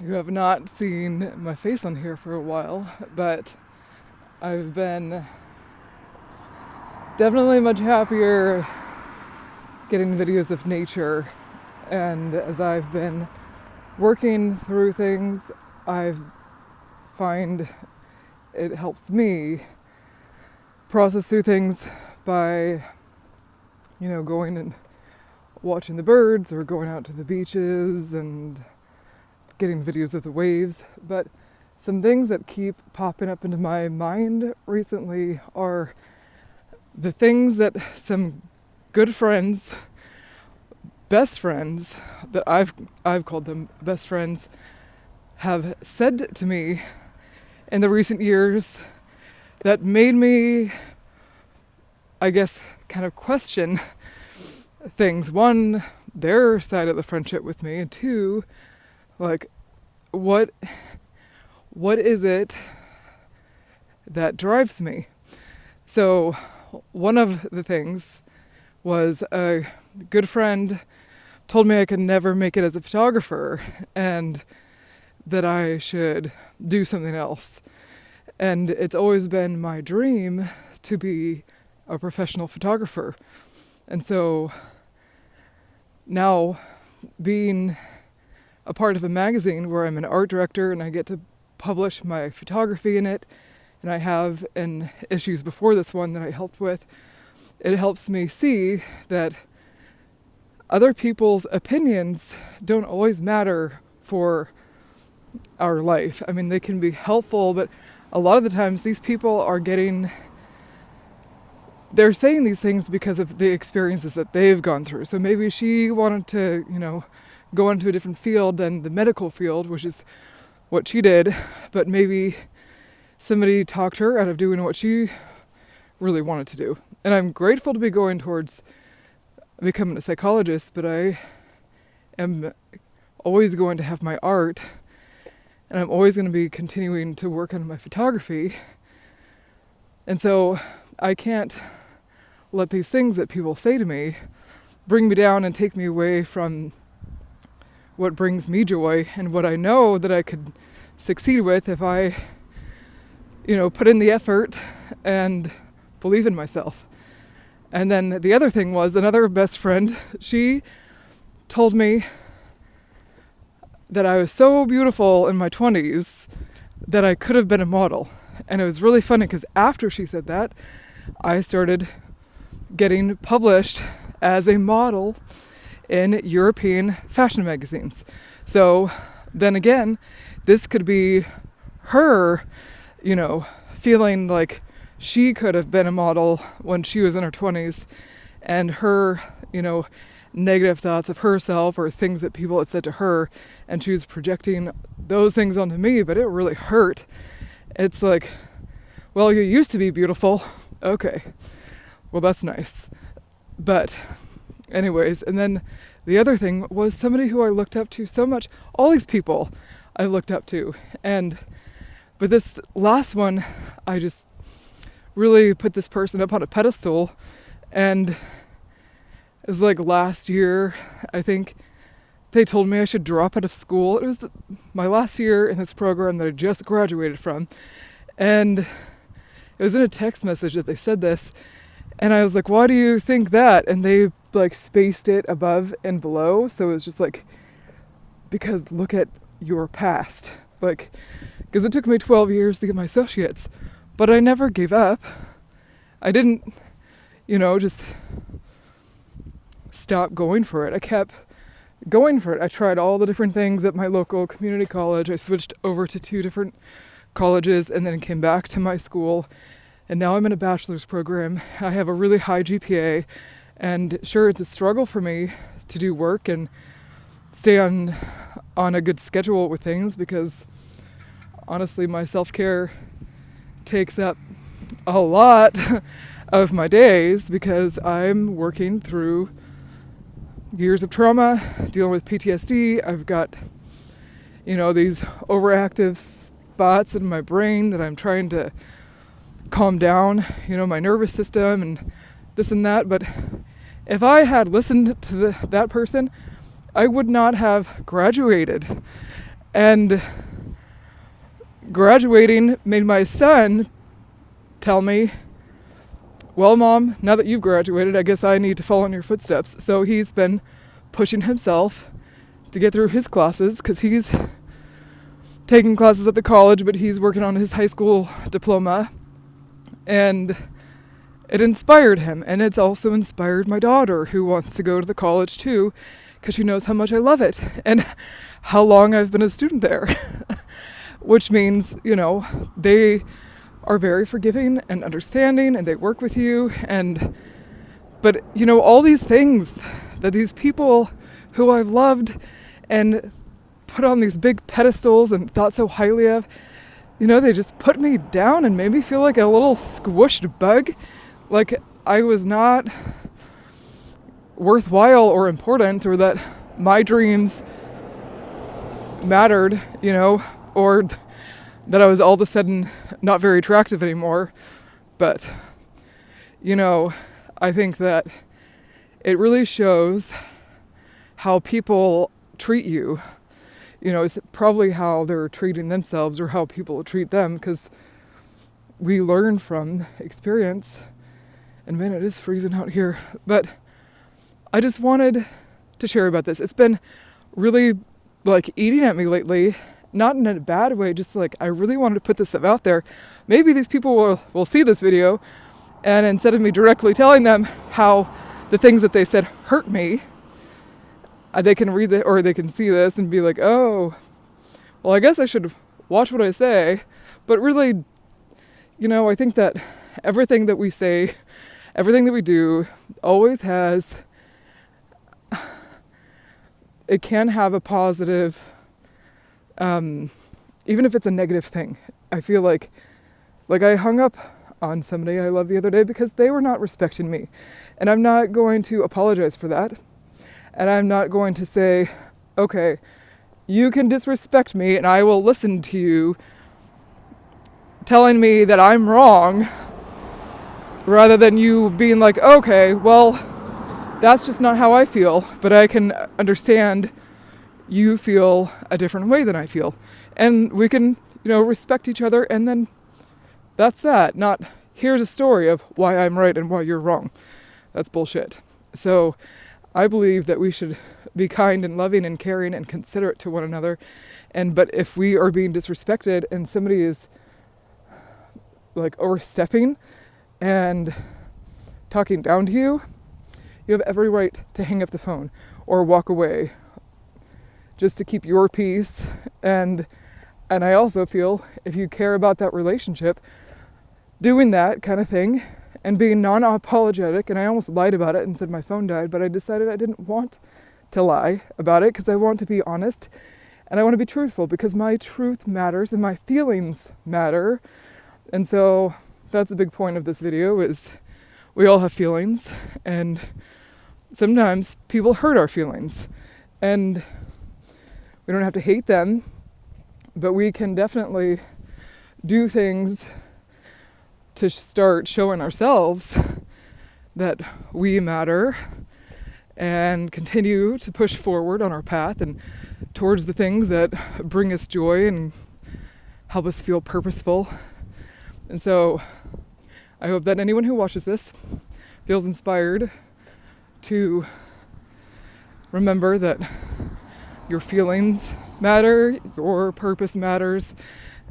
You have not seen my face on here for a while, but I've been definitely much happier getting videos of nature. And as I've been working through things, I find it helps me process through things by, going and watching the birds or going out to the beaches and getting videos of the waves. But some things that keep popping up into my mind recently are the things that some good friends, best friends, that I've called them best friends, have said to me in the recent years that made me, I guess, kind of question things. One, their side of the friendship with me, and two, like, what is it that drives me? So one of the things was a good friend told me I could never make it as a photographer and that I should do something else. And it's always been my dream to be a professional photographer. And so now, being a part of a magazine where I'm an art director and I get to publish my photography in it, and I have in issues before this one that I helped with, it helps me see that other people's opinions don't always matter for our life. I mean, they can be helpful, but a lot of the times these people are they're saying these things because of the experiences that they've gone through. So maybe she wanted to, go into a different field than the medical field, which is what she did, but maybe somebody talked her out of doing what she really wanted to do. And I'm grateful to be going towards becoming a psychologist, but I am always going to have my art, and I'm always going to be continuing to work on my photography. And so I can't let these things that people say to me bring me down and take me away from what brings me joy and what I know that I could succeed with if I, put in the effort and believe in myself. And then the other thing was another best friend, she told me that I was so beautiful in my 20s that I could have been a model. And it was really funny because after she said that, I started getting published as a model in European fashion magazines. So then again, this could be her, feeling like she could have been a model when she was in her 20s, and her, negative thoughts of herself or things that people had said to her, and she was projecting those things onto me, but it really hurt. It's like, well, you used to be beautiful. Okay, well, that's nice. But anyways, and then the other thing was somebody who I looked up to so much. All these people I looked up to. But this last one, I just really put this person up on a pedestal. And it was like last year, I think they told me I should drop out of school. It was my last year in this program that I just graduated from. And it was in a text message that they said this. And I was like, why do you think that? And they spaced it above and below. So it was just because look at your past. Because it took me 12 years to get my associates. But I never gave up. I didn't, just stop going for it. I kept going for it. I tried all the different things at my local community college. I switched over to 2 different colleges and then came back to my school. And now I'm in a bachelor's program. I have a really high GPA. And sure, it's a struggle for me to do work and stay on a good schedule with things, because honestly, my self-care takes up a lot of my days because I'm working through years of trauma, dealing with PTSD. I've got, these overactive spots in my brain that I'm trying to calm down, my nervous system and this and that. But if I had listened to that person, I would not have graduated. And graduating made my son tell me, well, Mom, now that you've graduated, I guess I need to follow in your footsteps. So he's been pushing himself to get through his classes, because he's taking classes at the college, but he's working on his high school diploma. And it inspired him. And it's also inspired my daughter, who wants to go to the college too, because she knows how much I love it and how long I've been a student there. Which means, they are very forgiving and understanding, and they work with you. But all these things that these people who I've loved and put on these big pedestals and thought so highly of, they just put me down and made me feel like a little squished bug, like I was not worthwhile or important, or that my dreams mattered, or that I was all of a sudden not very attractive anymore. But, I think that it really shows how people treat you. It's probably how they're treating themselves, or how people treat them, because we learn from experience. And man, it is freezing out here. But I just wanted to share about this. It's been really eating at me lately, not in a bad way, just I really wanted to put this stuff out there. Maybe these people will see this video, and instead of me directly telling them how the things that they said hurt me, they can read it, or they can see this and be like, oh, well, I guess I should watch what I say. But really, I think that everything that we say, everything that we do always it can have a positive, even if it's a negative thing. I feel like I hung up on somebody I loved the other day because they were not respecting me. And I'm not going to apologize for that. And I'm not going to say, okay, you can disrespect me and I will listen to you telling me that I'm wrong, rather than you being like, okay, well, that's just not how I feel, but I can understand you feel a different way than I feel. And we can, respect each other, and then that's that. Not, here's a story of why I'm right and why you're wrong. That's bullshit. So I believe that we should be kind and loving and caring and considerate to one another. But if we are being disrespected and somebody is overstepping and talking down to you, you have every right to hang up the phone or walk away, just to keep your peace. And I also feel, if you care about that relationship, doing that kind of thing and being non-apologetic, and I almost lied about it and said my phone died, but I decided I didn't want to lie about it, because I want to be honest and I want to be truthful, because my truth matters and my feelings matter. And so that's a big point of this video, is we all have feelings, and sometimes people hurt our feelings, and we don't have to hate them, but we can definitely do things to start showing ourselves that we matter, and continue to push forward on our path and towards the things that bring us joy and help us feel purposeful. And so I hope that anyone who watches this feels inspired to remember that your feelings matter, your purpose matters,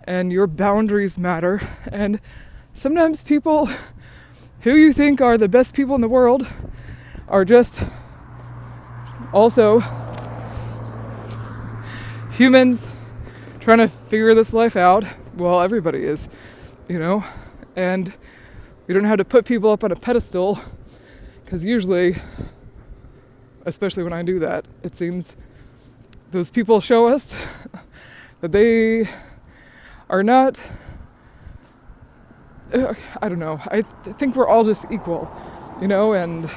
and your boundaries matter. And sometimes people who you think are the best people in the world are just also humans trying to figure this life out. Well, everybody is, and we don't have to put people up on a pedestal, because usually, especially when I do that, it seems those people show us that they are not, I don't know, I think we're all just equal, and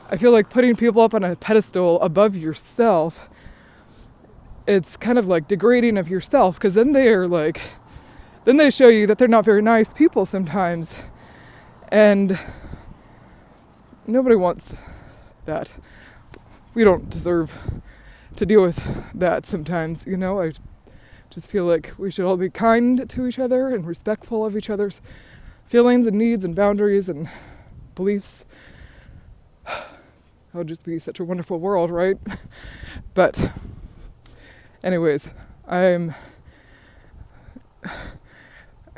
I feel like putting people up on a pedestal above yourself, it's kind of like degrading of yourself, because then they show you that they're not very nice people sometimes, and nobody wants that. We don't deserve to deal with that sometimes, you know. I just feel like we should all be kind to each other and respectful of each other's feelings and needs and boundaries and beliefs. It would just be such a wonderful world, right? But anyways, I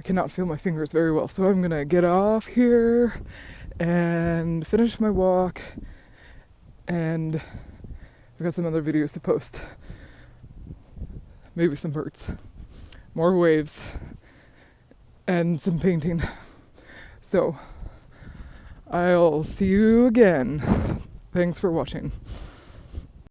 cannot feel my fingers very well, so I'm gonna get off here and finish my walk, and I've got some other videos to post. Maybe some birds, more waves, and some painting. So I'll see you again. Thanks for watching.